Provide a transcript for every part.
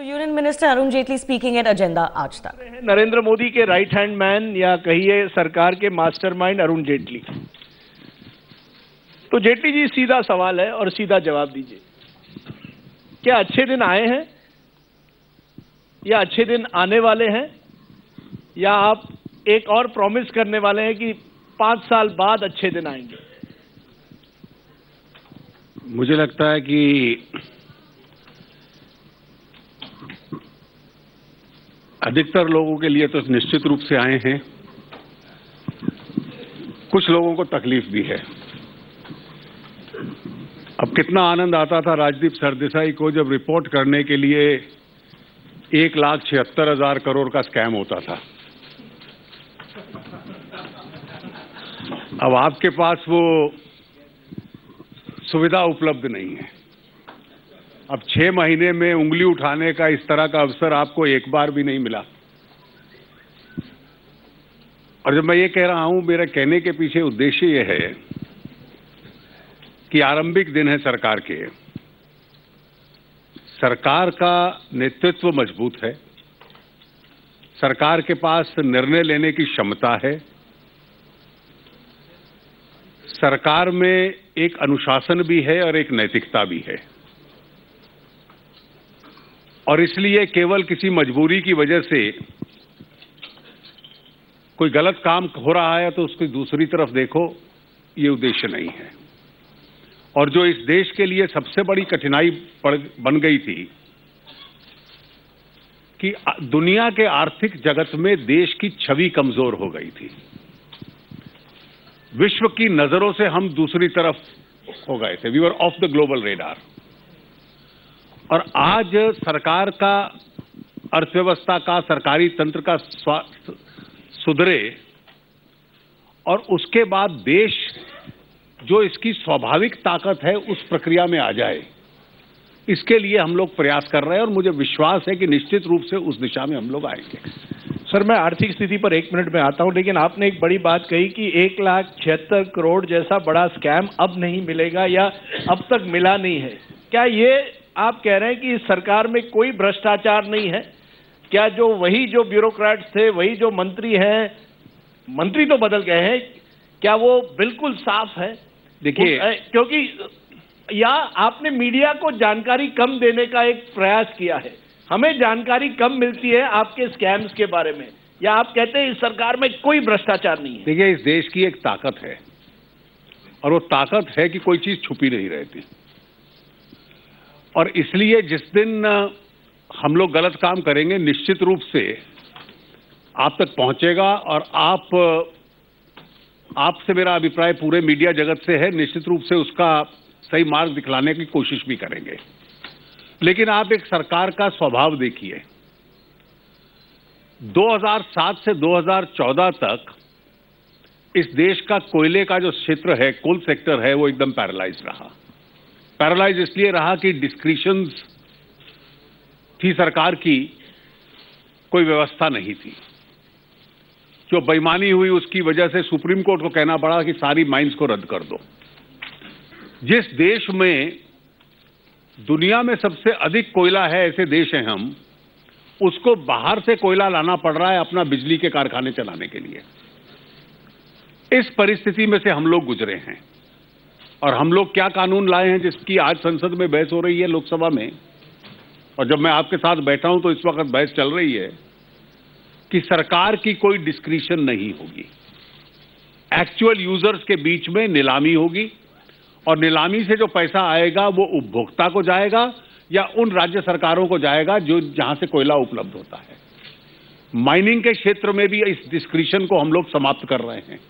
Union minister Arun Jaitley speaking at agenda आज तक। नरेंद्र मोदी के राइट हैंड मैन या कहिए सरकार के मास्टरमाइंड अरुण जेटली। तो जेटली जी, सीधा सवाल है और सीधा जवाब दीजिए, क्या अच्छे दिन आए हैं या अच्छे दिन आने वाले हैं, या आप एक और प्रॉमिस करने वाले हैं कि 5 साल बाद अच्छे दिन आएंगे? मुझे लगता है कि अधिकतर लोगों के लिए तो निश्चित रूप से आए हैं। कुछ लोगों को तकलीफ भी है। अब कितना आनंद आता था राजदीप सरदेसाई को जब रिपोर्ट करने के लिए 1,76,000 करोड़ का स्कैम होता था। अब आपके पास वो सुविधा उपलब्ध नहीं है। अब 6 महीने में उंगली उठाने का इस तरह का अवसर आपको एक बार भी नहीं मिला। और जब मैं ये कह रहा हूं, मेरे कहने के पीछे उद्देश्य ये है कि आरंभिक दिन है सरकार के। सरकार का नेतृत्व मजबूत है, सरकार के पास निर्णय लेने की क्षमता है, सरकार में एक अनुशासन भी है और एक नैतिकता भी है। और इसलिए केवल किसी मजबूरी की वजह से कोई गलत काम हो रहा है तो उसकी दूसरी तरफ देखो, ये उद्देश्य नहीं है। और जो इस देश के लिए सबसे बड़ी कठिनाई बन गई थी कि दुनिया के आर्थिक जगत में देश की छवि कमजोर हो गई थी। विश्व की नजरों से हम दूसरी तरफ हो गए थे। We were off the global radar. और आज सरकार का, अर्थव्यवस्था का, सरकारी तंत्र का सुधरे और उसके बाद देश जो इसकी स्वाभाविक ताकत है उस प्रक्रिया में आ जाए, इसके लिए हम लोग प्रयास कर रहे हैं। और मुझे विश्वास है कि निश्चित रूप से उस दिशा में हम लोग आएंगे। सर, मैं आर्थिक स्थिति पर 1 मिनट में आता हूं, लेकिन आपने एक बड़ी बात कही कि 1,76,000 करोड़ जैसा बड़ा स्कैम अब नहीं मिलेगा या अब तक मिला नहीं है। क्या ये आप कह रहे हैं कि इस सरकार में कोई भ्रष्टाचार नहीं है? क्या वही जो ब्यूरोक्रेट्स थे, वही जो मंत्री हैं, मंत्री तो बदल गए हैं, क्या वो बिल्कुल साफ है? देखिए, क्योंकि या आपने मीडिया को जानकारी कम देने का एक प्रयास किया है, हमें जानकारी कम मिलती है आपके स्कैम्स के बारे में, या आप कहते हैं इस सरकार में कोई भ्रष्टाचार नहीं है? देखिए, इस देश की एक ताकत है और वो ताकत है कि कोई चीज छुपी नहीं रहती। और इसलिए जिस दिन हम लोग गलत काम करेंगे, निश्चित रूप से आप तक पहुंचेगा। और आपसे मेरा अभिप्राय पूरे मीडिया जगत से है, निश्चित रूप से उसका सही मार्ग दिखलाने की कोशिश भी करेंगे। लेकिन आप एक सरकार का स्वभाव देखिए। 2007 से 2014 तक इस देश का कोयले का जो क्षेत्र है, कोल सेक्टर है, वो एकदम पैरालाइज रहा। पैरालाइज इसलिए रहा कि डिस्क्रिशंस थी सरकार की, कोई व्यवस्था नहीं थी। जो बेईमानी हुई उसकी वजह से सुप्रीम कोर्ट को कहना पड़ा कि सारी माइंस को रद्द कर दो। जिस देश में दुनिया में सबसे अधिक कोयला है, ऐसे देश हैं हम, उसको बाहर से कोयला लाना पड़ रहा है अपना बिजली के कारखाने चलाने के लिए। इस परिस्थिति में से हम लोग गुजरे हैं। और हम लोग क्या कानून लाए हैं जिसकी आज संसद में बहस हो रही है, लोकसभा में। और जब मैं आपके साथ बैठा हूं तो इस वक्त बहस चल रही है कि सरकार की कोई डिस्क्रिशन नहीं होगी। एक्चुअल यूजर्स के बीच में नीलामी होगी और नीलामी से जो पैसा आएगा वो उपभोक्ता को जाएगा या उन राज्य सरकारों को जाएगा जो जहां से कोयला उपलब्ध होता है। माइनिंग के क्षेत्र में भी इस डिस्क्रिशन को हम लोग समाप्त कर रहे हैं।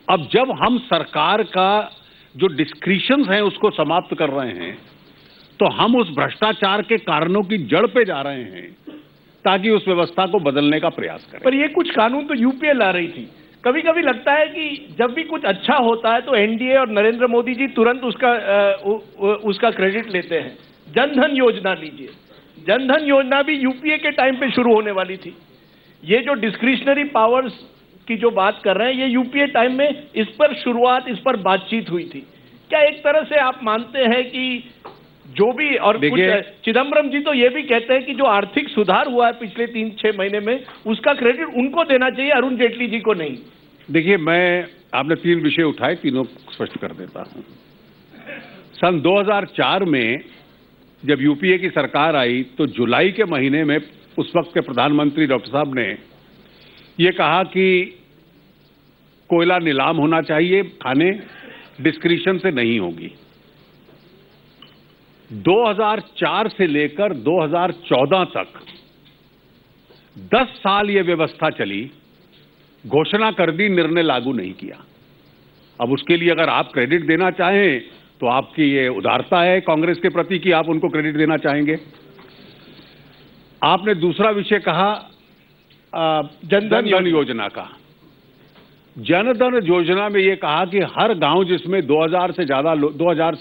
अब जब हम सरकार का जो डिस्क्रिशंस हैं उसको समाप्त कर रहे हैं तो हम उस भ्रष्टाचार के कारणों की जड़ पे जा रहे हैं ताकि उस व्यवस्था को बदलने का प्रयास करें। पर ये कुछ कानून तो यूपीए ला रही थी। कभी कभी लगता है कि जब भी कुछ अच्छा होता है तो एनडीए और नरेंद्र मोदी जी तुरंत उसका क्रेडिट लेते हैं। जनधन योजना लीजिए, जनधन योजना भी यूपीए के टाइम पे शुरू होने वाली थी। ये जो डिस्क्रिशनरी पावर्स की जो बात कर रहे हैं, ये यूपीए टाइम में इस पर शुरुआत, इस पर बातचीत हुई थी। क्या एक तरह से आप मानते हैं कि जो भी, और कुछ देखिए, चिदम्बरम जी तो ये भी कहते हैं कि जो आर्थिक सुधार हुआ है पिछले 3-6 महीने में, उसका क्रेडिट उनको देना चाहिए, अरुण जेटली जी को नहीं। देखिए, आपने 3 विषय उठाए, तीनों स्पष्ट कर देता हूं। सन 2004 में जब यूपीए की सरकार आई तो जुलाई के महीने में उस वक्त के प्रधानमंत्री डॉक्टर साहब ने ये कहा कि कोयला नीलाम होना चाहिए, खाने डिस्क्रिशन से नहीं होगी। 2004 से लेकर 2014 तक 10 साल ये व्यवस्था चली, घोषणा कर दी, निर्णय लागू नहीं किया। अब उसके लिए अगर आप क्रेडिट देना चाहें तो आपकी ये उदारता है कांग्रेस के प्रति कि आप उनको क्रेडिट देना चाहेंगे। आपने दूसरा विषय कहा जनधन योजना का। जनधन योजना में ये कहा कि हर गांव जिसमें 2000 से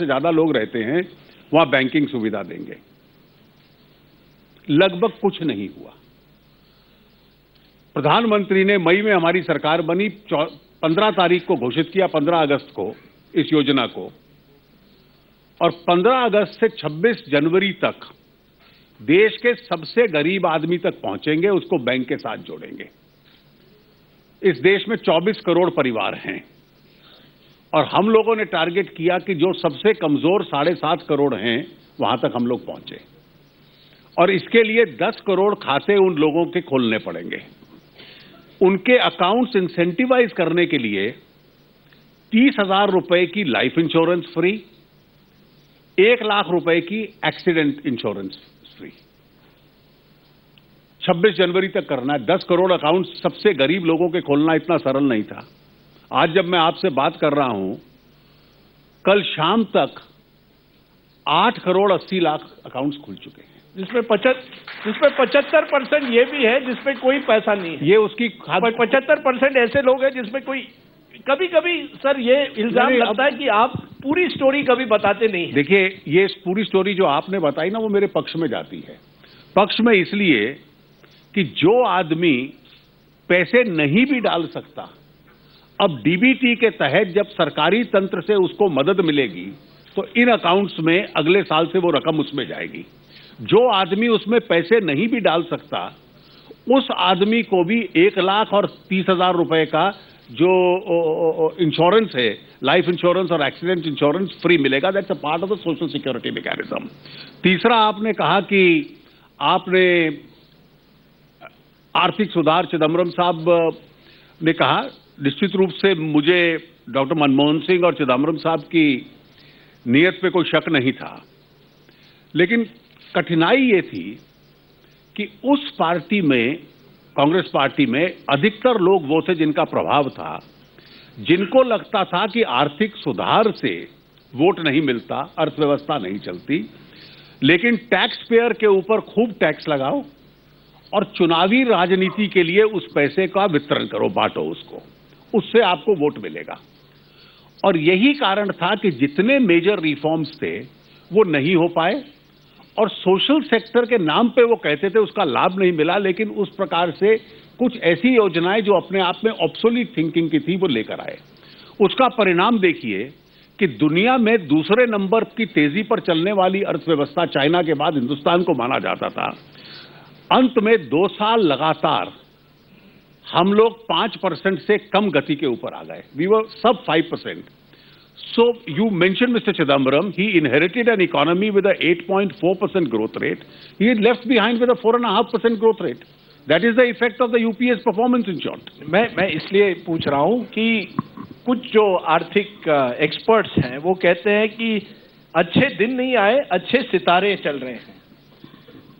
ज्यादा लोग रहते हैं वहां बैंकिंग सुविधा देंगे। लगभग कुछ नहीं हुआ। प्रधानमंत्री ने मई में हमारी सरकार बनी, 15 तारीख को घोषित किया, 15 अगस्त को इस योजना को, और 15 अगस्त से 26 जनवरी तक देश के सबसे गरीब आदमी तक पहुंचेंगे, उसको बैंक के साथ जोड़ेंगे। इस देश में 24 करोड़ परिवार हैं और हम लोगों ने टारगेट किया कि जो सबसे कमजोर 7.5 करोड़ हैं वहां तक हम लोग पहुंचे, और इसके लिए 10 करोड़ खाते उन लोगों के खोलने पड़ेंगे। उनके अकाउंट्स इंसेंटिवाइज करने के लिए 30,000 रुपए की लाइफ इंश्योरेंस फ्री, 1 लाख रुपए की एक्सीडेंट इंश्योरेंस फ्री, 26 जनवरी तक करना है। 10 करोड़ अकाउंट सबसे गरीब लोगों के खोलना इतना सरल नहीं था। आज जब मैं आपसे बात कर रहा हूं, कल शाम तक 8 करोड़ 80 लाख अकाउंट्स खुल चुके हैं, जिसमें 75% ये भी है जिसमें कोई पैसा नहीं है। ये उसकी 75% ऐसे लोग हैं जिसमें कोई, कभी कभी सर ये इल्जाम लगता है कि आप पूरी स्टोरी कभी बताते नहीं। देखिए, ये पूरी स्टोरी जो आपने बताई ना वो मेरे पक्ष में जाती है। पक्ष में इसलिए कि जो आदमी पैसे नहीं भी डाल सकता, अब डीबीटी के तहत जब सरकारी तंत्र से उसको मदद मिलेगी तो इन अकाउंट्स में अगले साल से वो रकम उसमें जाएगी। जो आदमी उसमें पैसे नहीं भी डाल सकता, उस आदमी को भी 1 लाख और 30,000 रुपए का जो इंश्योरेंस है, लाइफ इंश्योरेंस और एक्सीडेंट इंश्योरेंस फ्री मिलेगा। That's a part of the social security mechanism. तीसरा, आपने कहा कि आपने आर्थिक सुधार, चिदम्बरम साहब ने कहा, निश्चित रूप से मुझे डॉक्टर मनमोहन सिंह और चिदम्बरम साहब की नीयत पे कोई शक नहीं था, लेकिन कठिनाई ये थी कि उस पार्टी में, कांग्रेस पार्टी में अधिकतर लोग वो थे जिनका प्रभाव था, जिनको लगता था कि आर्थिक सुधार से वोट नहीं मिलता, अर्थव्यवस्था नहीं चलती, लेकिन टैक्स पेयर के ऊपर खूब टैक्स लगाओ और चुनावी राजनीति के लिए उस पैसे का वितरण करो, बांटो उसको, उससे आपको वोट मिलेगा। और यही कारण था कि जितने मेजर रिफॉर्म्स थे वो नहीं हो पाए, और सोशल सेक्टर के नाम पे वो कहते थे उसका लाभ नहीं मिला, लेकिन उस प्रकार से कुछ ऐसी योजनाएं जो अपने आप में ऑब्सोलीट थिंकिंग की थी वो लेकर आए। उसका परिणाम देखिए कि दुनिया में दूसरे नंबर की तेजी पर चलने वाली अर्थव्यवस्था चाइना के बाद हिंदुस्तान को माना जाता था। अंत में 2 साल लगातार हम लोग 5% से कम गति के ऊपर आ गए। वी वर सब 5%. So you mentioned Mr. Chidambaram. He inherited an economy with a 8.4% growth rate. He is left behind with a 4.5% growth rate. That is the effect of the UPA's performance in short. मैं इसलिए पूछ रहा हूं कि कुछ जो आर्थिक experts हैं वो कहते हैं कि अच्छे दिन नहीं आए, अच्छे सितारे चल रहे हैं,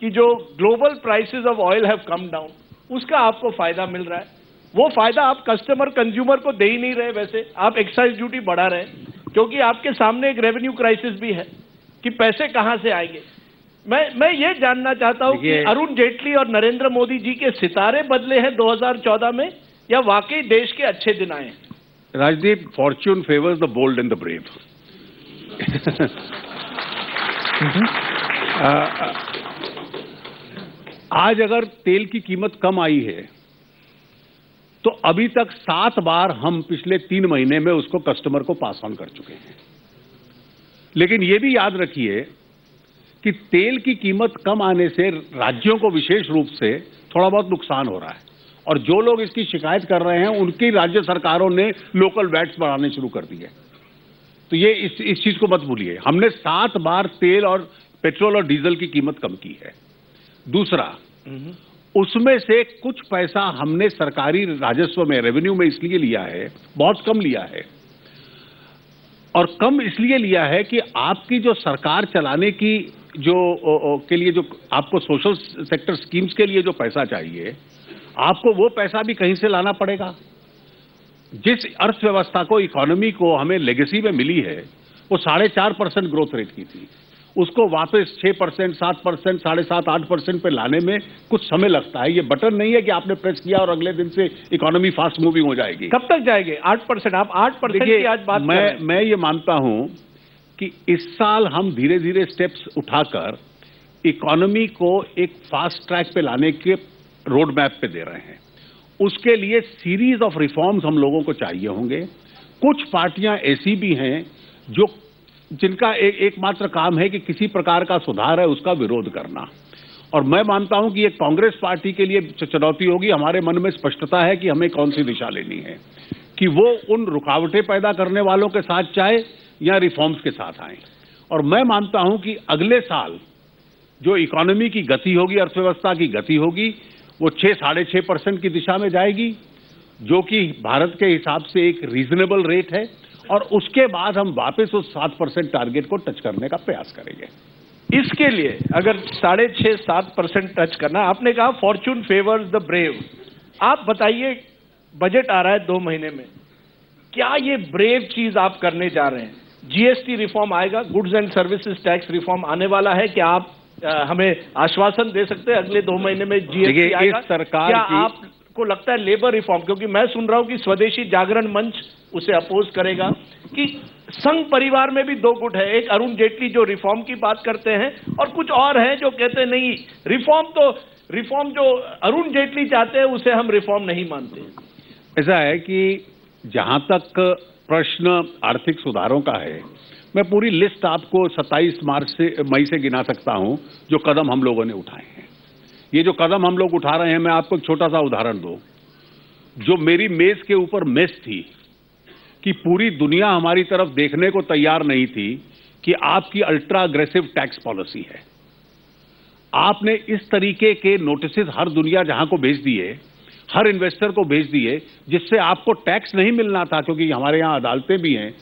कि जो global prices of oil have come down, उसका आपको फायदा मिल रहा है। वो फायदा आप कस्टमर, कंज्यूमर को दे ही नहीं रहे। वैसे आप एक्साइज ड्यूटी बढ़ा रहे हैं क्योंकि आपके सामने एक रेवेन्यू क्राइसिस भी है कि पैसे कहां से आएंगे। मैं ये जानना चाहता हूं कि अरुण जेटली और नरेंद्र मोदी जी के सितारे बदले हैं 2014 में, या वाकई देश के अच्छे दिन आए हैं? Rajdeep, fortune favours the bold and the brave. आज अगर तेल की कीमत कम आई है तो अभी तक 7 बार हम पिछले 3 महीने में उसको कस्टमर को पास ऑन कर चुके हैं। लेकिन यह भी याद रखिए कि तेल की कीमत कम आने से राज्यों को विशेष रूप से थोड़ा बहुत नुकसान हो रहा है, और जो लोग इसकी शिकायत कर रहे हैं उनकी राज्य सरकारों ने लोकल वैट्स बढ़ाने शुरू कर दिए। तो ये इस चीज को मत भूलिए, हमने 7 बार तेल और पेट्रोल और डीजल की कीमत कम की है। दूसरा, उसमें से कुछ पैसा हमने सरकारी राजस्व में, रेवेन्यू में इसलिए लिया है, बहुत कम लिया है, और कम इसलिए लिया है कि आपकी जो सरकार चलाने की के लिए जो आपको सोशल सेक्टर स्कीम्स के लिए जो पैसा चाहिए, आपको वो पैसा भी कहीं से लाना पड़ेगा। जिस अर्थव्यवस्था को, इकोनॉमी को हमें लेगेसी में मिली है, वो 4.5% ग्रोथ रेट की थी, उसको वापस 6%, 7%, 7.5%, 8% पे लाने में कुछ समय लगता है। ये बटन नहीं है कि आपने प्रेस किया और अगले दिन से इकोनॉमी फास्ट मूविंग हो जाएगी। कब तक जाएंगे 8%? आप 8% की आज बात कर रहे हैं। मैं ये मानता हूं कि इस साल हम धीरे धीरे स्टेप्स उठाकर इकोनॉमी को एक फास्ट ट्रैक पे लाने के रोड मैप पे दे रहे हैं। उसके लिए सीरीज ऑफ रिफॉर्म्स हम लोगों को चाहिए होंगे। कुछ पार्टियां ऐसी भी हैं जिनका एकमात्र काम है कि किसी प्रकार का सुधार है उसका विरोध करना, और मैं मानता हूं कि ये कांग्रेस पार्टी के लिए चुनौती होगी। हमारे मन में स्पष्टता है कि हमें कौन सी दिशा लेनी है, कि वो उन रुकावटें पैदा करने वालों के साथ जाए या रिफॉर्म्स के साथ आए। और मैं मानता हूं कि अगले साल जो इकोनॉमी की गति होगी, अर्थव्यवस्था की गति होगी, वो 6-6.5% की दिशा में जाएगी, जो कि भारत के हिसाब से एक रीजनेबल रेट है, और उसके बाद हम वापस उस 7% टारगेट को टच करने का प्रयास करेंगे। इसके लिए अगर 6.5-7% टच करना, आपने कहा फॉर्चून फेवर्स द ब्रेव। आप बताइए, बजट आ रहा है 2 महीने में, क्या ये ब्रेव चीज आप करने जा रहे हैं? जीएसटी रिफॉर्म आएगा, goods and services tax reform आने वाला है, क्या आप हमें आश्वासन दे सकते हैं अगले 2 महीने में जीएसटी आएगा? इस सरकार क्या आपको लगता है लेबर रिफॉर्म, क्योंकि मैं सुन रहा हूं कि स्वदेशी जागरण मंच उसे अपोज करेगा, कि संघ परिवार में भी 2 गुट है, एक अरुण जेटली जो रिफॉर्म की बात करते हैं, और कुछ और हैं जो कहते हैं नहीं, रिफॉर्म जो अरुण जेटली चाहते हैं उसे हम रिफॉर्म नहीं मानते। ऐसा है कि जहां तक प्रश्न आर्थिक सुधारों का है, मैं पूरी लिस्ट आपको 27 मई से गिना सकता हूं जो कदम हम लोगों ने उठाए हैं। ये जो कदम हम लोग उठा रहे हैं, मैं आपको एक छोटा सा उदाहरण दूं। जो मेरी मेज के ऊपर मेस थी कि पूरी दुनिया हमारी तरफ देखने को तैयार नहीं थी कि आपकी अल्ट्रा अग्रेसिव टैक्स पॉलिसी है। आपने इस तरीके के नोटिसेस हर दुनिया जहां को भेज दिए, हर इन्वेस्टर को भेज दिए, जिससे आपको टैक्स नहीं मिलना था, क्योंकि हमारे यहां अदालतें भी हैं,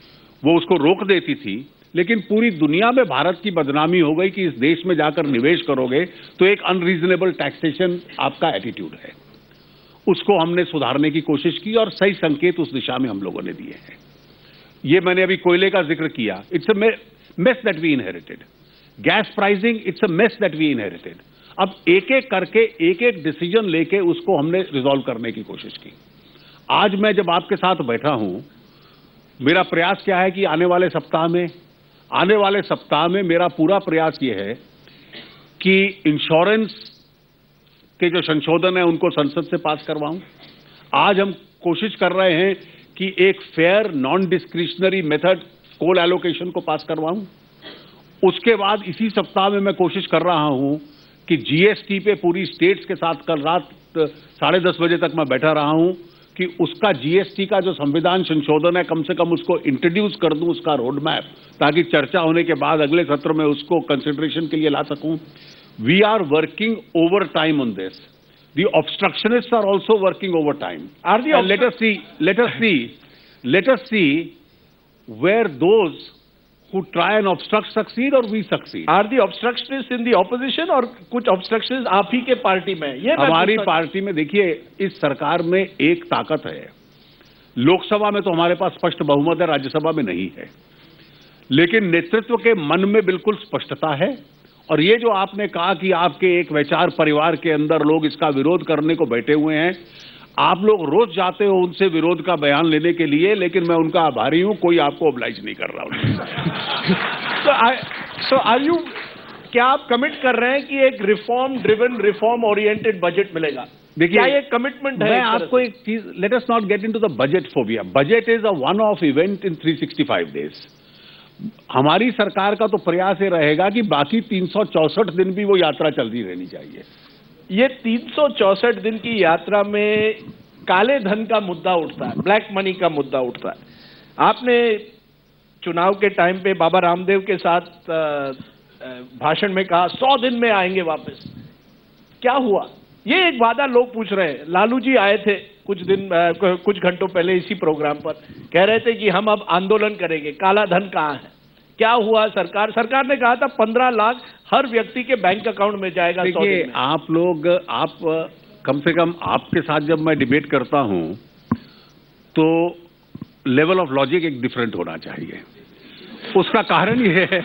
वो उसको रोक देती थी। लेकिन पूरी दुनिया में भारत की बदनामी हो गई कि इस देश में जाकर निवेश करोगे तो एक अनरीजनेबल टैक्सेशन आपका एटीट्यूड है। उसको हमने सुधारने की कोशिश की और सही संकेत उस दिशा में हम लोगों ने दिए हैं। ये मैंने अभी कोयले का जिक्र किया, it's a mess that we inherited. Gas pricing, it's a mess that we inherited. अब एक एक करके एक एक डिसीजन लेके उसको हमने रिजॉल्व करने की कोशिश की। आज मैं जब आपके साथ बैठा हूं, मेरा प्रयास क्या है कि आने वाले सप्ताह में मेरा पूरा प्रयास यह है कि इंश्योरेंस के जो संशोधन है उनको संसद से पास करवाऊं। आज हम कोशिश कर रहे हैं कि एक फेयर नॉन डिस्क्रिशनरी मेथड कोल एलोकेशन को पास करवाऊं। उसके बाद इसी सप्ताह में मैं कोशिश कर रहा हूं कि जीएसटी पे पूरी स्टेट्स के साथ कल रात 10:30 बजे तक मैं बैठा रहा हूं कि उसका जीएसटी का जो संविधान संशोधन है, कम से कम उसको इंट्रोड्यूस कर दूं, उसका रोड मैप, ताकि चर्चा होने के बाद अगले सत्र में उसको कंसिडरेशन के लिए ला सकूं। We are working overtime on this. The obstructionists are also working overtime. Let us see where those who try and obstruct succeed or we succeed. Are the obstructionists in the opposition और कुछ obstructionists आप ही के party में? ये हमारी party में देखिए, इस सरकार में एक ताकत है। लोकसभा में तो हमारे पास स्पष्ट बहुमत है, राज्यसभा में नहीं है, लेकिन नेतृत्व के मन में बिल्कुल स्पष्टता है। और ये जो आपने कहा कि आपके एक वैचार परिवार के अंदर लोग इसका विरोध करने को बैठे हुए हैं, आप लोग रोज जाते हो उनसे विरोध का बयान लेने के लिए, लेकिन मैं उनका आभारी हूं, कोई आपको ऑब्लाइज नहीं कर रहा हूं। क्या आप कमिट कर रहे हैं कि एक रिफॉर्म ओरिएंटेड बजट मिलेगा? देखिए, क्या ये कमिटमेंट है? मैं आपको एक चीज, let us not get into the budget phobia. Budget is a one of event in 365 days. हमारी सरकार का तो प्रयास ये रहेगा कि बाकी 364 दिन भी वो यात्रा चलती रहनी चाहिए। ये 364 दिन की यात्रा में काले धन का मुद्दा उठता है, ब्लैक मनी का मुद्दा उठता है। आपने चुनाव के टाइम पे बाबा रामदेव के साथ भाषण में कहा 100 दिन में आएंगे वापस। क्या हुआ? ये एक वादा लोग पूछ रहे हैं। लालू जी आए थे कुछ घंटों पहले इसी प्रोग्राम पर, कह रहे थे कि हम अब आंदोलन करेंगे, काला धन कहाँ है? क्या हुआ? सरकार ने कहा था 15 लाख हर व्यक्ति के बैंक अकाउंट में जाएगा 100 दिन में। आप कम से कम आपके साथ जब मैं डिबेट करता हूं तो लेवल ऑफ लॉजिक एक डिफरेंट होना चाहिए। उसका कारण ये है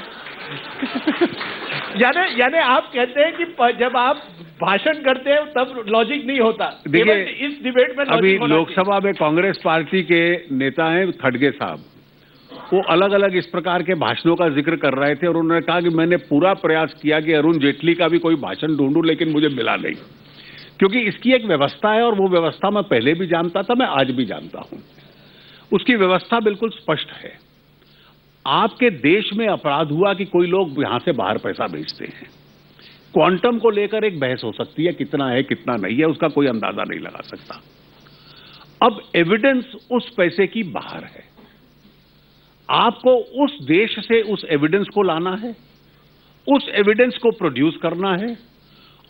यानी आप कहते हैं कि जब आप भाषण करते हैं तब लॉजिक नहीं होता। देखिए, इस डिबेट में अभी लोकसभा में कांग्रेस पार्टी के नेता हैं खड़गे साहब, वो अलग अलग इस प्रकार के भाषणों का जिक्र कर रहे थे और उन्होंने कहा कि मैंने पूरा प्रयास किया कि अरुण जेटली का भी कोई भाषण ढूंढूं, लेकिन मुझे मिला नहीं। क्योंकि इसकी एक व्यवस्था है और वो व्यवस्था मैं पहले भी जानता था, मैं आज भी जानता हूं। उसकी व्यवस्था बिल्कुल स्पष्ट है। आपके देश में अपराध हुआ कि कोई लोग यहां से बाहर पैसा भेजते हैं, क्वांटम को लेकर एक बहस हो सकती है, कितना है कितना नहीं है उसका कोई अंदाजा नहीं लगा सकता। अब एविडेंस उस पैसे की बाहर है, आपको उस देश से उस एविडेंस को लाना है, उस एविडेंस को प्रोड्यूस करना है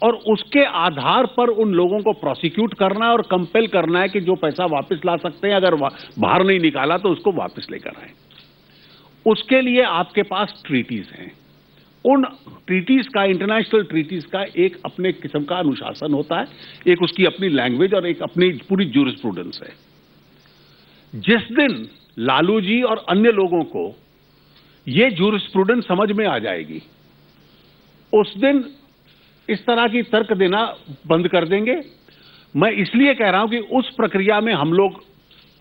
और उसके आधार पर उन लोगों को प्रोसिक्यूट करना है और कंपेल करना है कि जो पैसा वापस ला सकते हैं, अगर बाहर नहीं निकाला तो उसको वापस लेकर आए। उसके लिए आपके पास ट्रीटीज हैं। उन ट्रीटीज का, इंटरनेशनल ट्रीटीज का एक अपने किस्म का अनुशासन होता है, एक उसकी अपनी लैंग्वेज और एक अपनी पूरी ज्यूरिस्प्रूडेंस है। जिस दिन लालू जी और अन्य लोगों को यह ज्यूरिस्प्रूडेंस समझ में आ जाएगी, उस दिन इस तरह की तर्क देना बंद कर देंगे। मैं इसलिए कह रहा हूं कि उस प्रक्रिया में हम लोग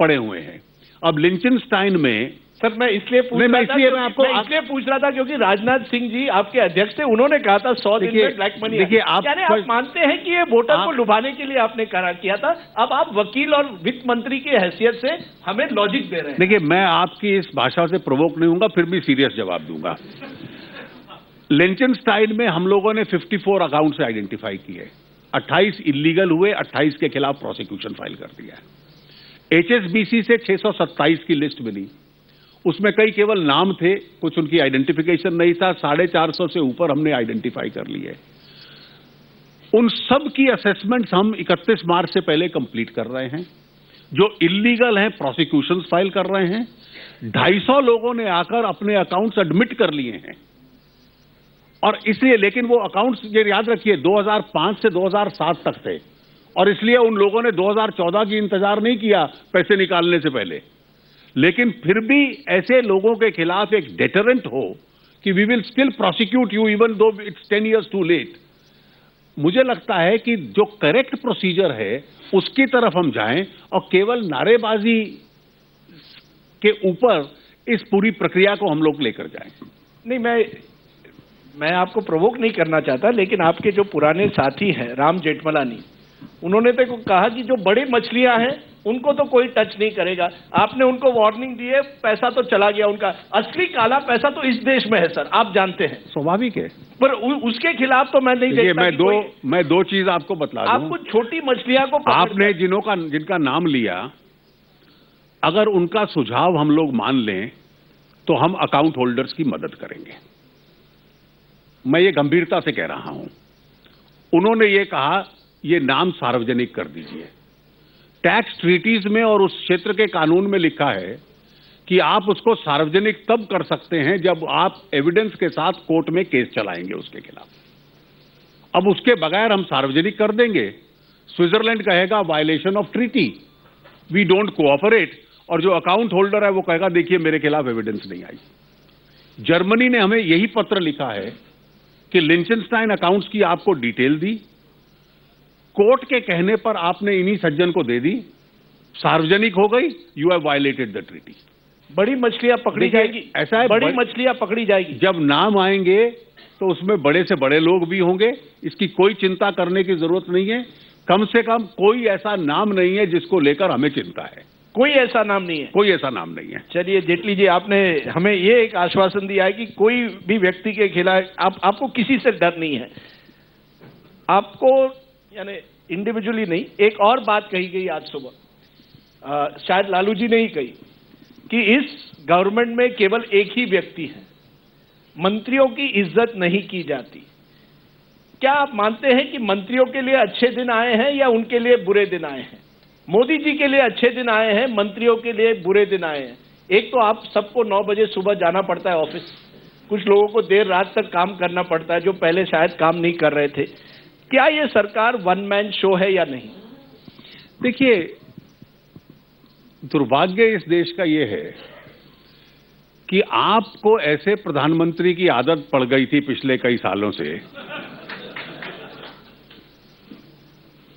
पड़े हुए हैं। अब लिंचनस्टाइन में सर, मैं इसलिए पूछ रहा था क्योंकि राजनाथ सिंह जी आपके अध्यक्ष थे, उन्होंने कहा था 100 दिन में ब्लैक मनी। देखिए, आप मानते हैं कि ये वोटर को लुभाने के लिए आपने किया था। अब आप वकील और वित्त मंत्री की हैसियत से हमें लॉजिक दे रहे हैं। देखिए, मैं आपकी इस भाषा से प्रोवोक नहीं होऊंगा, फिर भी सीरियस जवाब दूंगा। लिंचनस्टाइन में हम लोगों ने 54 अकाउंट से आइडेंटिफाई किए, 28 इलीगल हुए, 28 के खिलाफ प्रोसिक्यूशन फाइल कर दिया है। HSBC से 627 की लिस्ट मिली, उसमें कई केवल नाम थे, कुछ उनकी आइडेंटिफिकेशन नहीं था। 450 से ऊपर हमने आइडेंटिफाई कर लिए। उन सब की असेसमेंट्स हम 31 मार्च से पहले कंप्लीट कर रहे हैं। जो इलीगल हैं प्रोसिक्यूशन फाइल कर रहे हैं। 250 लोगों ने आकर अपने अकाउंट्स एडमिट कर लिए हैं और इसलिए, लेकिन वो अकाउंट्स ये याद रखिए 2005 से 2007 तक थे और इसलिए उन लोगों ने 2014 की इंतजार नहीं किया पैसे निकालने से पहले। लेकिन फिर भी ऐसे लोगों के खिलाफ एक डेटरेंट हो कि we will still prosecute you even though it's 10 years too late. मुझे लगता है कि जो करेक्ट प्रोसीजर है उसकी तरफ हम जाएं और केवल नारेबाजी के ऊपर इस पूरी प्रक्रिया को हम लोग लेकर जाएं। नहीं, मैं आपको प्रोवोक नहीं करना चाहता, लेकिन आपके जो पुराने साथी हैं राम जेठमलानी, उन्होंने तो कहा कि जो बड़ी मछलियां हैं उनको तो कोई टच नहीं करेगा। आपने उनको वार्निंग दी है, पैसा तो चला गया उनका। असली काला पैसा तो इस देश में है सर, आप जानते हैं। स्वाभाविक है, पर उसके खिलाफ तो मैं नहीं देखता। मैं दो चीज आपको बतला दूं। आपको छोटी मछलियां को आपने जिनका नाम लिया, अगर उनका सुझाव हम लोग मान लें तो हम अकाउंट होल्डर्स की मदद करेंगे। मैं ये गंभीरता से कह रहा हूं। उन्होंने ये कहा ये नाम सार्वजनिक कर दीजिए। टैक्स ट्रीटीज में और उस क्षेत्र के कानून में लिखा है कि आप उसको सार्वजनिक तब कर सकते हैं जब आप एविडेंस के साथ कोर्ट में केस चलाएंगे उसके खिलाफ। अब उसके बगैर हम सार्वजनिक कर देंगे, स्विट्जरलैंड कहेगा violation of treaty, we don't cooperate, और जो अकाउंट होल्डर है वो कहेगा देखिए मेरे खिलाफ एविडेंस नहीं आई। जर्मनी ने हमें यही पत्र लिखा है कि लिंचनस्टाइन अकाउंट्स की आपको डिटेल दी, कोर्ट के कहने पर आपने इन्हीं सज्जन को दे दी, सार्वजनिक हो गई, you have violated the treaty. बड़ी मछलियां पकड़ी जाएगी, ऐसा है, बड़ी मछलियां पकड़ी जाएगी। जब नाम आएंगे तो उसमें बड़े से बड़े लोग भी होंगे, इसकी कोई चिंता करने की जरूरत नहीं है। कम से कम कोई ऐसा नाम नहीं है जिसको लेकर हमें चिंता है। कोई ऐसा नाम नहीं है? कोई ऐसा नाम नहीं है। चलिए जेटली जी, आपने हमें ये एक आश्वासन दिया है कि कोई भी व्यक्ति के खिलाफ आपको किसी से डर नहीं है। आपको यानी इंडिविजुअली नहीं, एक और बात कही गई आज सुबह, शायद लालू जी ने ही कही, कि इस गवर्नमेंट में केवल एक ही व्यक्ति है, मंत्रियों की इज्जत नहीं की जाती। क्या आप मानते हैं कि मंत्रियों के लिए अच्छे दिन आए हैं या उनके लिए बुरे दिन आए हैं? मोदी जी के लिए अच्छे दिन आए हैं, मंत्रियों के लिए बुरे दिन आए हैं। एक तो आप सबको 9 बजे सुबह जाना पड़ता है ऑफिस, कुछ लोगों को देर रात तक काम करना पड़ता है जो पहले शायद काम नहीं कर रहे थे। क्या ये सरकार वन मैन शो है या नहीं? देखिए, दुर्भाग्य इस देश का ये है कि आपको ऐसे प्रधानमंत्री की आदत पड़ गई थी पिछले कई सालों से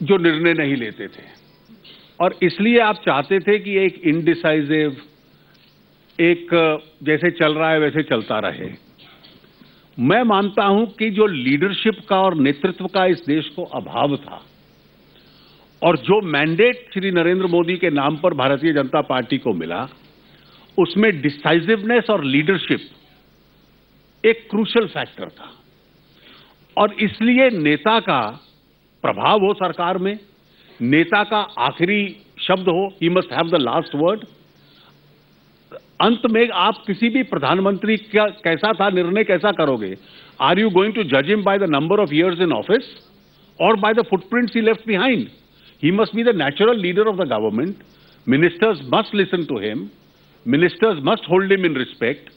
जो निर्णय नहीं लेते थे, और इसलिए आप चाहते थे कि एक इनडिसाइसिव, एक जैसे चल रहा है वैसे चलता रहे। मैं मानता हूं कि जो लीडरशिप का और नेतृत्व का इस देश को अभाव था, और जो मैंडेट श्री नरेंद्र मोदी के नाम पर भारतीय जनता पार्टी को मिला, उसमें डिसाइसिवनेस और लीडरशिप एक क्रूशियल फैक्टर था। और इसलिए नेता का प्रभाव हो सरकार में, नेता का आखिरी शब्द हो, he must have the last word. अंत में आप किसी भी प्रधानमंत्री का कैसा था, निर्णय कैसा करोगे? आर यू गोइंग टू जज him by the number of years in office और by the footprints he left behind? He must be the natural leader of the government. Ministers must listen to him, ministers must hold him in respect.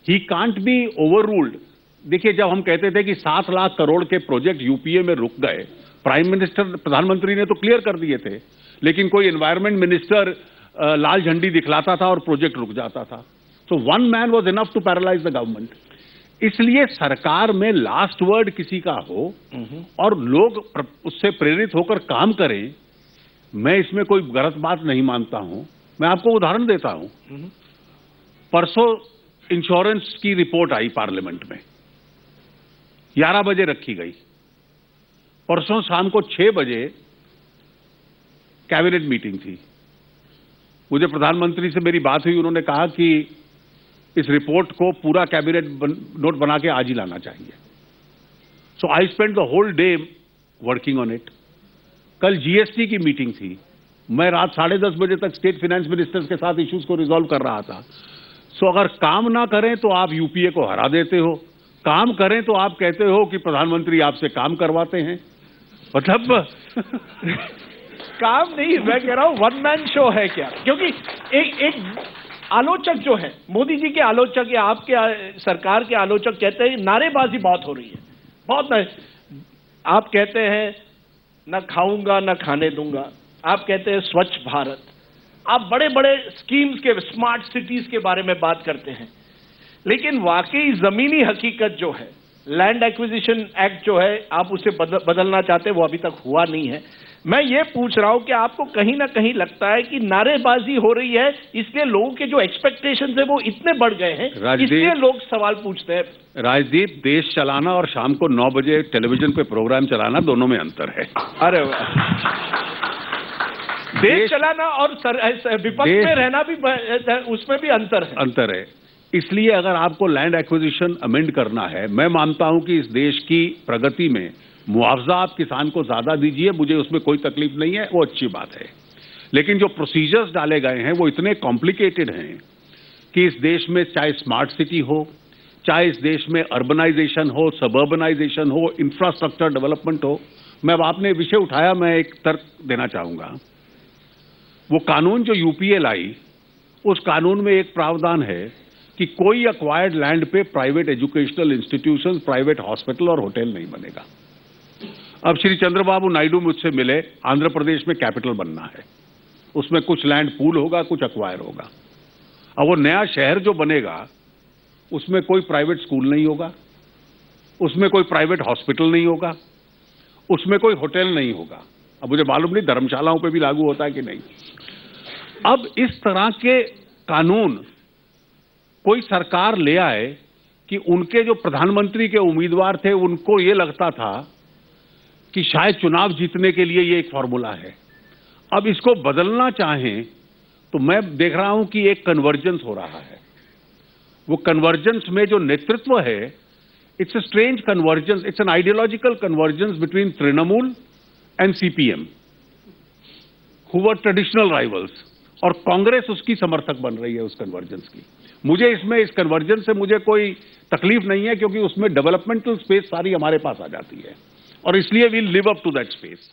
He can't be overruled. देखिए, जब हम कहते थे कि 7 लाख करोड़ के project UPA में रुक गए, प्राइम मिनिस्टर, प्रधानमंत्री ने तो क्लियर कर दिए थे, लेकिन कोई एनवायरमेंट मिनिस्टर लाल झंडी दिखलाता था और प्रोजेक्ट रुक जाता था। So one man was enough to paralyse the government. इसलिए सरकार में लास्ट वर्ड किसी का हो और लोग उससे प्रेरित होकर काम करें, मैं इसमें कोई गलत बात नहीं मानता हूं। मैं आपको उदाहरण देता हूं। परसों इंश्योरेंस की रिपोर्ट आई पार्लियामेंट में, 11 बजे रखी गई। परसों शाम को 6 बजे कैबिनेट मीटिंग थी। मुझे प्रधानमंत्री से मेरी बात हुई, उन्होंने कहा कि इस रिपोर्ट को पूरा कैबिनेट नोट बना के आज ही लाना चाहिए। So I spend the whole day working on it. कल जीएसटी की मीटिंग थी, मैं रात 10:30 बजे तक स्टेट फाइनेंस मिनिस्टर्स के साथ इश्यूज को रिजॉल्व कर रहा था। सो अगर काम ना करें तो आप यूपीए को हरा देते हो, काम करें तो आप कहते हो कि प्रधानमंत्री आपसे काम करवाते हैं। मतलब काम नहीं, मैं कह रहा हूं वन मैन शो है क्या? क्योंकि एक आलोचक जो है, मोदी जी के आलोचक या आपके सरकार के आलोचक कहते हैं नारेबाजी बहुत हो रही है, बहुत। आप कहते हैं ना खाऊंगा ना खाने दूंगा, आप कहते हैं स्वच्छ भारत, आप बड़े बड़े स्कीम्स के, स्मार्ट सिटीज के बारे में बात करते हैं, लेकिन वाकई जमीनी हकीकत जो है, लैंड एक्विजिशन एक्ट जो है, आप उसे बदलना चाहते हैं, वो अभी तक हुआ नहीं है। मैं ये पूछ रहा हूं कि आपको कहीं ना कहीं लगता है कि नारेबाजी हो रही है, इसलिए लोगों के जो एक्सपेक्टेशंस है वो इतने बढ़ गए हैं, इसलिए लोग सवाल पूछते हैं? राजदीप, देश चलाना और शाम को 9 बजे टेलीविजन पे प्रोग्राम चलाना, दोनों में अंतर है। अरे देश चलाना और विपक्ष में रहना भी, उसमें भी अंतर है। इसलिए अगर आपको लैंड एक्विजिशन अमेंड करना है, मैं मानता हूं कि इस देश की प्रगति में मुआवजा आप किसान को ज्यादा दीजिए, मुझे उसमें कोई तकलीफ नहीं है, वो अच्छी बात है। लेकिन जो प्रोसीजर्स डाले गए हैं वो इतने कॉम्प्लिकेटेड हैं कि इस देश में चाहे स्मार्ट सिटी हो, चाहे इस देश में अर्बनाइजेशन हो, सबर्बनाइजेशन हो, इंफ्रास्ट्रक्चर डेवलपमेंट हो। मैं अब आपने विषय उठाया, मैं एक तर्क देना चाहूंगा। वो कानून जो यूपीए लाई, उस कानून में एक प्रावधान है कि कोई एक्वायर्ड लैंड पे private educational institution, private hospital और होटल नहीं बनेगा। अब श्री चंद्रबाबू नायडू मुझसे मिले, आंध्र प्रदेश में कैपिटल बनना है, उसमें कुछ लैंड पूल होगा, कुछ एक्वायर होगा। अब वो नया शहर जो बनेगा उसमें कोई प्राइवेट स्कूल नहीं होगा, उसमें कोई प्राइवेट हॉस्पिटल नहीं होगा, उसमें कोई होटल नहीं होगा। अब मुझे मालूम नहीं धर्मशालाओं पे भी लागू होता है कि नहीं। अब इस तरह के कानून कोई सरकार ले आए कि उनके जो प्रधानमंत्री के उम्मीदवार थे, उनको ये लगता था कि शायद चुनाव जीतने के लिए ये एक फॉर्मूला है। अब इसको बदलना चाहें तो मैं देख रहा हूं कि एक कन्वर्जेंस हो रहा है। वो कन्वर्जेंस में जो नेतृत्व है, it's a strange convergence, it's an ideological convergence between Trinamool and CPM, who were traditional rivals, और कांग्रेस उसकी समर्थक बन रही है उस कन्वर्जेंस की। मुझे इसमें इस कन्वर्जेंस से मुझे कोई तकलीफ नहीं है, क्योंकि उसमें डेवलपमेंटल स्पेस सारी हमारे पास आ जाती है, और इसलिए we live up to that space.